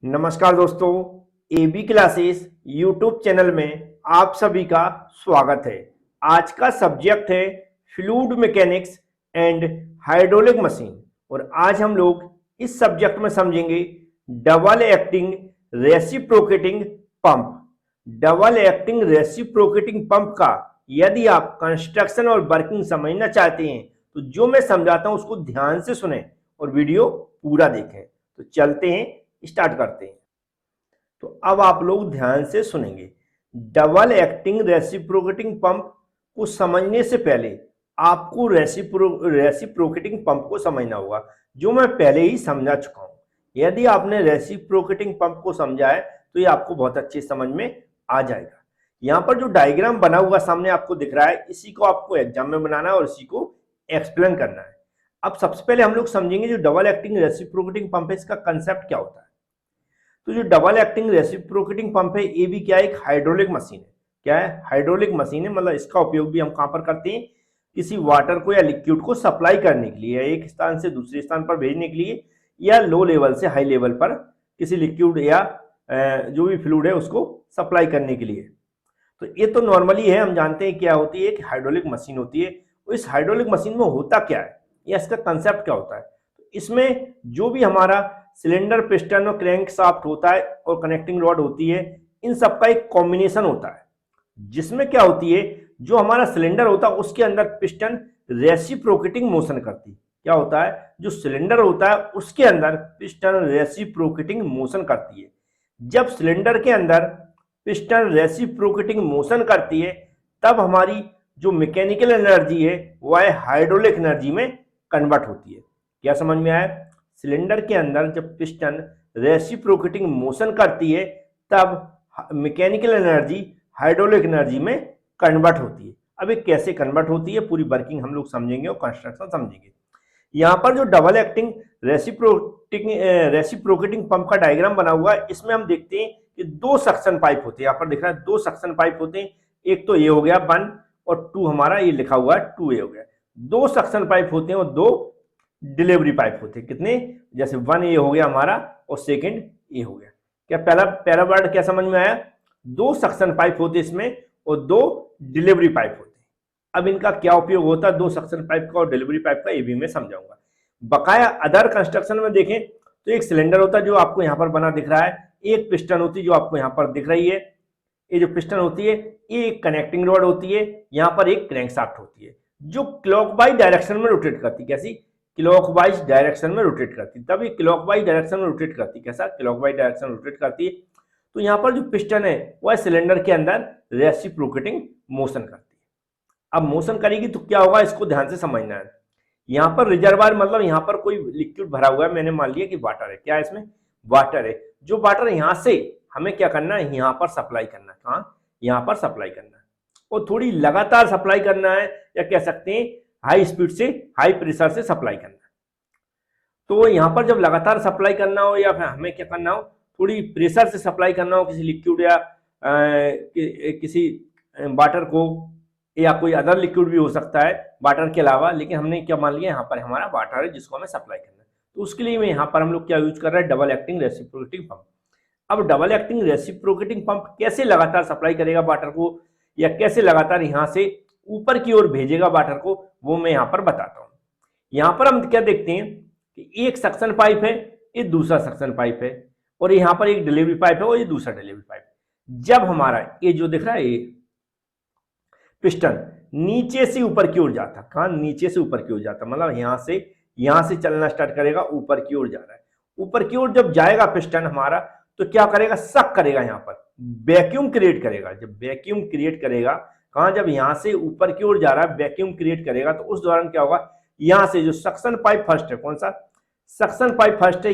नमस्कार दोस्तों, AB classes YouTube channel में आप सभी का स्वागत है। आज का सब्जेक्ट है fluid mechanics and hydraulic machine और आज हम लोग इस सब्जेक्ट में समझेंगे double acting reciprocating pump. Double acting reciprocating pump का यदि आप कंस्ट्रक्शन और वर्किंग समझना चाहते हैं तो जो मैं समझाता हूं उसको ध्यान से सुने और वीडियो पूरा देखें। तो चलते हैं, स्टार्ट करते हैं। तो अब आप लोग ध्यान से सुनेंगे। डबल एक्टिंग रेसिप्रोकेटिंग पंप को समझने से पहले आपको रेसिप्रोकेटिंग पंप को समझना होगा, जो मैं पहले ही समझा चुका हूं। यदि आपने रेसिप्रोकेटिंग पंप को समझा है तो ये आपको बहुत अच्छे समझ में आ जाएगा। यहां पर जो डायग्राम बना हुआ सामने आपको दिख रहा है, इसी को आपको एग्जाम में बनाना है और इसी को एक्सप्लेन करना है। अब सबसे पहले हम लोग समझेंगे जो डबल एक्टिंग रेसिप्रोकेटिंग पंप है, इसका कंसेप्ट क्या होता है। तो जो डबल एक्टिंग रेसिप्रोकेटिंग पंप है ये भी क्या है, एक हाइड्रोलिक मशीन है। क्या है? हाइड्रोलिक मशीन है। मतलब इसका उपयोग भी हम कहां पर करते हैं, किसी वाटर को या लिक्विड को सप्लाई करने के लिए, एक स्थान से दूसरे स्थान पर भेजने के लिए, या लो लेवल से हाई लेवल पर किसी लिक्विड या जो भी फ्लूइड है उसको सप्लाई करने के लिए। तो ये तो नॉर्मली है, हम जानते हैं क्या होती है, एक हाइड्रोलिक मशीन होती है। तो इस हाइड्रोलिक मशीन में होता क्या है या इसका कंसेप्ट क्या होता है। तो इसमें जो भी हमारा सिलेंडर, पिस्टन और क्रैंक शाफ्ट होता है और कनेक्टिंग रॉड होती है, इन सबका एक कॉम्बिनेशन होता है, जिसमें क्या होती है, जो हमारा सिलेंडर होता है उसके अंदर पिस्टन रेसिप्रोकेटिंग मोशन करती है। क्या होता है, जो सिलेंडर होता है उसके अंदर पिस्टन रेसिप्रोकेटिंग मोशन करती है। जब सिलेंडर के अंदर पिस्टन रेसिप्रोकेटिंग मोशन करती है तब हमारी जो मैकेनिकल एनर्जी है वह हाइड्रोलिक एनर्जी में कन्वर्ट होती है। क्या समझ में आया? सिलेंडर के अंदर जब पिस्टन रेसिप्रोकेटिंग मोशन करती है तब मैकेनिकल एनर्जी हाइड्रोलिक एनर्जी में कन्वर्ट होती है। अब ये कैसे कन्वर्ट होती है, पूरी वर्किंग हम लोग समझेंगे और कंस्ट्रक्शन समझेंगे। यहाँ पर जो डबल एक्टिंग रेसिप्रोकेटिंग पंप का डायग्राम बना हुआ है, इसमें हम देखते हैं कि दो सक्शन पाइप होते हैं। यहाँ पर दिख रहा है दो सक्शन पाइप होते हैं। एक तो ये हो गया 1 और 2, हमारा ये लिखा हुआ है 2A हो गया। दो सक्शन पाइप होते हैं और दो डिलीवरी पाइप होते हैं। कितने? जैसे 1A हो गया हमारा और सेकंड ए हो गया। क्या पहला वर्ड क्या समझ में आया? दो सक्शन पाइप होते इसमें और दो डिलीवरी पाइप होते हैं। अब इनका क्या उपयोग होता है, दो सक्शन पाइप का और डिलीवरी पाइप का, ये भी मैं समझाऊंगा। बकाया अदर कंस्ट्रक्शन में देखें तो एक सिलेंडर होता है जो आपको यहाँ पर बना दिख रहा है, एक पिस्टन होती है जो आपको यहाँ पर दिख रही है। ये जो पिस्टन होती है ये एक कनेक्टिंग रॉड होती है, यहाँ पर एक क्रैंकशाफ्ट होती है जो क्लॉकवाइज डायरेक्शन में रोटेट करती है। कैसी? क्लॉकवाइज डायरेक्शन में रोटेट करती है। तभी क्लॉकवाइज डायरेक्शन में रोटेट करती है। कैसा? क्लॉकवाइज डायरेक्शन में रोटेट करती है। तो यहाँ पर जो पिस्टन है वह सिलेंडर के अंदर रेसिप्रोकेटिंग मोशन करती है। अब मोशन करेगी तो क्या होगा, इसको ध्यान से समझना है। यहाँ पर रिजर्वायर मतलब यहाँ पर कोई लिक्विड भरा हुआ है, मैंने मान लिया कि वाटर है। क्या है इसमें? वाटर है। जो वाटर यहाँ से हमें क्या करना है, यहाँ पर सप्लाई करना है। कहाँ? यहाँ पर सप्लाई करना है और थोड़ी लगातार सप्लाई करना है, या कह सकते हैं हाई स्पीड से, हाई प्रेशर से सप्लाई करना है। तो यहाँ पर जब लगातार सप्लाई करना हो या फिर हमें क्या करना हो, थोड़ी प्रेशर से सप्लाई करना हो किसी लिक्विड या किसी वाटर को, या कोई अदर लिक्विड भी हो सकता है वाटर के अलावा, लेकिन हमने क्या मान लिया, यहाँ पर हमारा वाटर है जिसको हमें सप्लाई करना है। तो उसके लिए मैं यहाँ पर हम लोग क्या यूज कर रहे हैं, डबल एक्टिंग रेसिप्रोकेटिंग पंप। अब डबल एक्टिंग रेसिप्रोकेटिंग पंप कैसे लगातार सप्लाई करेगा वाटर को, या कैसे लगातार यहाँ से ऊपर की ओर भेजेगा वाटर को, वो मैं यहाँ पर बताता हूँ। यहाँ पर हम क्या देखते हैं कि एक सक्शन पाइप है, ये दूसरा सक्शन पाइप है, और यहाँ पर एक डिलीवरी पाइप है और ये दूसरा डिलीवरी पाइप। जब हमारा ये जो दिख रहा है ये पिस्टन नीचे से ऊपर की ओर जाता, कहाँ? नीचे से ऊपर की ओर जाता, मतलब यहाँ से चलना स्टार्ट करेगा, ऊपर की ओर जा रहा है। ऊपर की ओर जब जाएगा पिस्टन हमारा तो क्या करेगा, सक करेगा, यहाँ पर वैक्यूम क्रिएट करेगा। जब वैक्यूम क्रिएट करेगा, कहाँ? जब यहाँ से ऊपर की ओर जा रहा है वैक्यूम क्रिएट करेगा, तो उस दौरान क्या होगा, यहाँ से जो सक्शन पाइप फर्स्ट है, कौन सा सक्शन पाइप फर्स्ट है,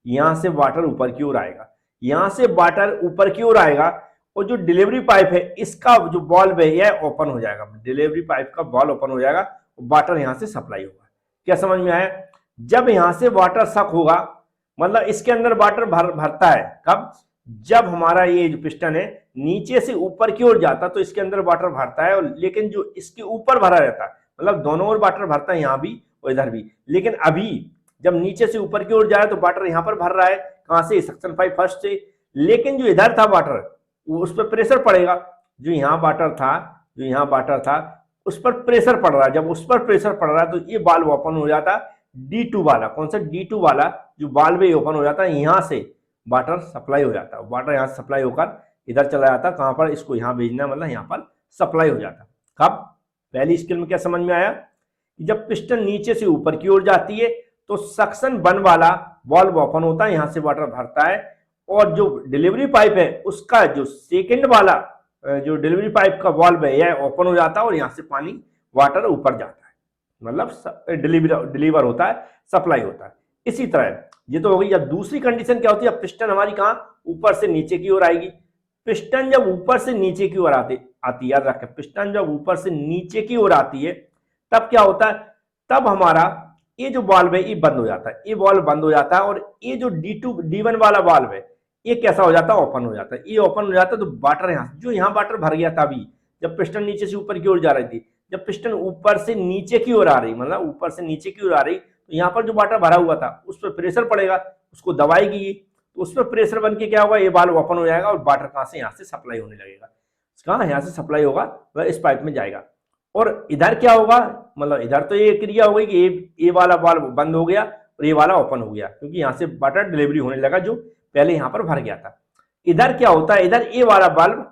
यहाँ से वाटर ऊपर की ओर आएगा। यहाँ से वाटर ऊपर की ओर आएगा और जो डिलीवरी पाइप है इसका जो बॉल्व है यह ओपन हो जाएगा। डिलीवरी पाइप का बॉल ओपन हो जाएगा, वाटर यहाँ से सप्लाई होगा। क्या समझ में आया? जब यहाँ से वाटर सक होगा, मतलब इसके अंदर वाटर भरता है कब? जब हमारा ये जो पिस्टन है नीचे से ऊपर की ओर जाता तो इसके अंदर वाटर भरता है, लेकिन जो इसके ऊपर भरा रहता है, मतलब दोनों ओर वाटर भरता है, यहाँ भी और इधर भी। लेकिन अभी जब नीचे से ऊपर की ओर जाए तो वाटर यहाँ पर भर रहा है, कहां से, सक्शन पाइप फर्स्ट से, लेकिन जो इधर था वाटर वो उस पर प्रेशर पड़ेगा, जो यहाँ वाटर था उस पर प्रेशर पड़ रहा है, जब उस पर प्रेशर पड़ रहा है तो ये वाल्व ओपन हो जाता है, D2 वाला, कौन सा D2 वाला जो वाल्व है ओपन हो जाता है, यहाँ से वाटर सप्लाई हो जाता है, वाटर यहाँ से सप्लाई होकर इधर चला जाता है, कहां पर, इसको यहाँ भेजना, मतलब यहाँ पर सप्लाई हो जाता है। कब, पहली स्केल में क्या समझ में आया कि जब पिस्टन नीचे से ऊपर की ओर जाती है तो सक्शन 1 वाला वाल्व ओपन होता है, यहां से वाटर भरता है, और जो डिलीवरी पाइप है उसका जो सेकंड वाला जो डिलीवरी पाइप का वाल्व है यह ओपन हो जाता है और यहां से पानी वाटर ऊपर जाता है, मतलब डिलीवर होता है, सप्लाई होता है। इसी तरह ये तो हो गई। अब दूसरी कंडीशन क्या होती है, अब पिस्टन हमारी कहां, ऊपर से नीचे की ओर आएगी। पिस्टन जब ऊपर से नीचे की ओर आती है, याद रखें, पिस्टन जब ऊपर से नीचे की ओर आती है तब क्या होता है, तब हमारा ये जो वाल्व है ये बंद हो जाता है, ये वाल्व बंद हो जाता है, और ये जो D1 वाला वाल्व है ये कैसा हो जाता है, ओपन हो जाता है। ये ओपन हो जाता है तो वाटर यहाँ वाटर भर गया था अभी, जब पिस्टन नीचे से ऊपर की ओर जा रही थी, जब पिस्टन ऊपर से नीचे की ओर आ रही, मतलब ऊपर से नीचे की ओर आ रही, तो यहाँ पर जो वाटर भरा हुआ था उस पर प्रेशर पड़ेगा, उसको दबाएगी, तो उस पर प्रेशर बन के क्या होगा, ये वाल्व ओपन हो जाएगा और वाटर कहां से, यहाँ से सप्लाई होने लगेगा। कहां, यहाँ से सप्लाई होगा, वह इस पाइप में जाएगा। और इधर क्या होगा, मतलब इधर तो ये क्रिया हो गई कि ये वाला वाल्व बंद हो गया और ये वाला ओपन हो गया, क्योंकि यहाँ से वाटर डिलीवरी होने लगा जो पहले यहाँ पर भर गया था। इधर क्या होता है, इधर ए वाला वाल्व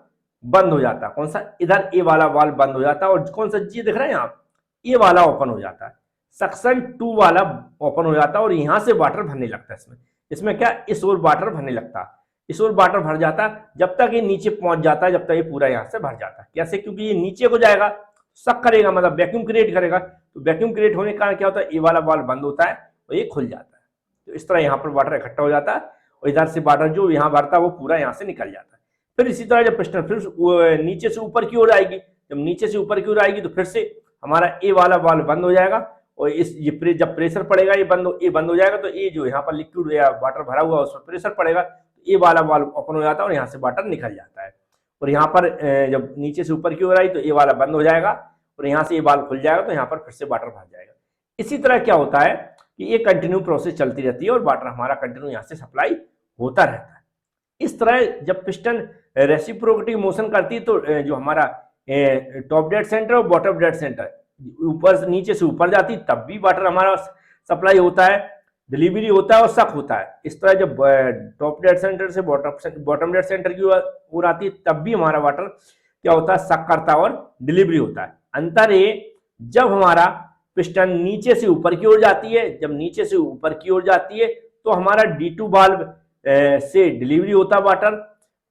बंद हो जाता है, कौन सा, इधर ए वाला वाल्व बंद हो जाता है, और कौन सा चीज दिख रहा है यहाँ, ए वाला ओपन हो जाता है, सक्शन 2 वाला ओपन हो जाता है और यहाँ से वाटर भरने लगता है। इसमें क्या, इस ओर वाटर भरने लगता है, इस ओर वाटर भर जाता है, जब तक ये नीचे पहुंच जाता है, जब तक ये पूरा यहाँ से भर जाता है। कैसे, क्योंकि ये नीचे को जाएगा, सक करेगा, मतलब वैक्यूम क्रिएट करेगा, तो वैक्यूम क्रिएट होने के कारण क्या होता है, ये वाला वाल्व बंद होता है और ये खुल जाता है। तो इस तरह यहाँ पर वाटर इकट्ठा हो जाता है और इधर से वाटर जो यहाँ भरता है वो पूरा यहाँ से निकल जाता है। फिर इसी तरह जब पिस्टन फिर नीचे से ऊपर की ओर आएगी, जब नीचे से ऊपर की ओर आएगी तो फिर से हमारा ए वाला वाल्व बंद हो जाएगा, और जब प्रेशर पड़ेगा ये बंद हो जाएगा, तो ये जो यहाँ पर लिक्विड या वाटर भरा हुआ उस पर प्रेशर पड़ेगा, तो ये वाला वाल्व ओपन हो जाता है और यहाँ से वाटर निकल जाता है। और यहाँ पर जब नीचे से ऊपर की ओर आई तो ये वाला बंद हो जाएगा और यहाँ से ये वाल्व खुल जाएगा, तो यहाँ पर फिर से वाटर भर जाएगा। इसी तरह क्या होता है कि ये कंटिन्यू प्रोसेस चलती रहती है और वाटर हमारा कंटिन्यू यहाँ से सप्लाई होता रहता है। इस तरह जब पिस्टन रेसिप्रोकेटिंग मोशन करती है तो जो हमारा टॉप डेड सेंटर और बॉटम डेड सेंटर ऊपर से नीचे से ऊपर जाती, तब भी वाटर हमारा सप्लाई होता है, डिलीवरी होता है और सक होता है। इस तरह जब टॉप डेड सेंटर से बॉटम डेड सेंटर की ओर आती है तब भी हमारा वाटर क्या होता है, सक करता है और डिलीवरी होता है। अंतर ये, जब हमारा पिस्टन नीचे से ऊपर की ओर जाती है, जब नीचे से ऊपर की ओर जाती है तो हमारा D2 वाल्व से डिलीवरी होता है वाटर,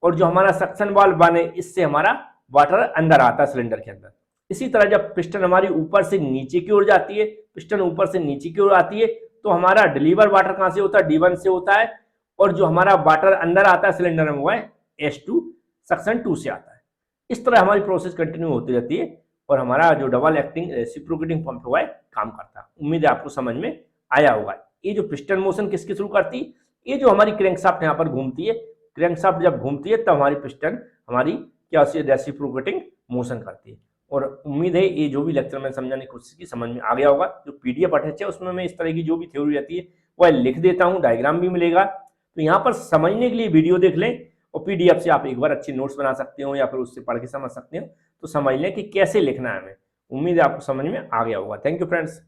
और जो हमारा सक्शन वाल्व बने इससे हमारा वाटर अंदर आता है सिलेंडर के अंदर। इसी तरह जब पिस्टन हमारी ऊपर से नीचे की ओर जाती है, पिस्टन ऊपर से नीचे की ओर आती है तो हमारा डिलीवर वाटर कहां से होता है, D1 से होता है, और जो हमारा वाटर अंदर आता है सिलेंडर में वो है S2 सक्शन 2 से आता है। इस तरह हमारी प्रोसेस कंटिन्यू होती रहती है और हमारा जो डबल एक्टिंग रेसिप्रोकेटिंग पंप हुआ है काम करता है। उम्मीद है आपको समझ में आया होगा। ये जो पिस्टन मोशन किसके थ्रू करती है, ये जो हमारी क्रैंकशाफ्ट यहाँ पर घूमती है, क्रैंकशाफ्ट जब घूमती है तब हमारी पिस्टन हमारी क्या रेसिप्रोकेटिंग मोशन करती है। और उम्मीद है ये जो भी लेक्चर में समझाने की कोशिश की समझ में आ गया होगा। जो PDF अटैच है उसमें मैं इस तरह की जो भी थ्योरी रहती है वह लिख देता हूँ, डायग्राम भी मिलेगा, तो यहाँ पर समझने के लिए वीडियो देख लें और PDF से आप एक बार अच्छे नोट्स बना सकते हो या फिर उससे पढ़ के समझ सकते हो, तो समझ लें कि कैसे लिखना है हमें। उम्मीद है आपको समझ में आ गया होगा। Thank you friends.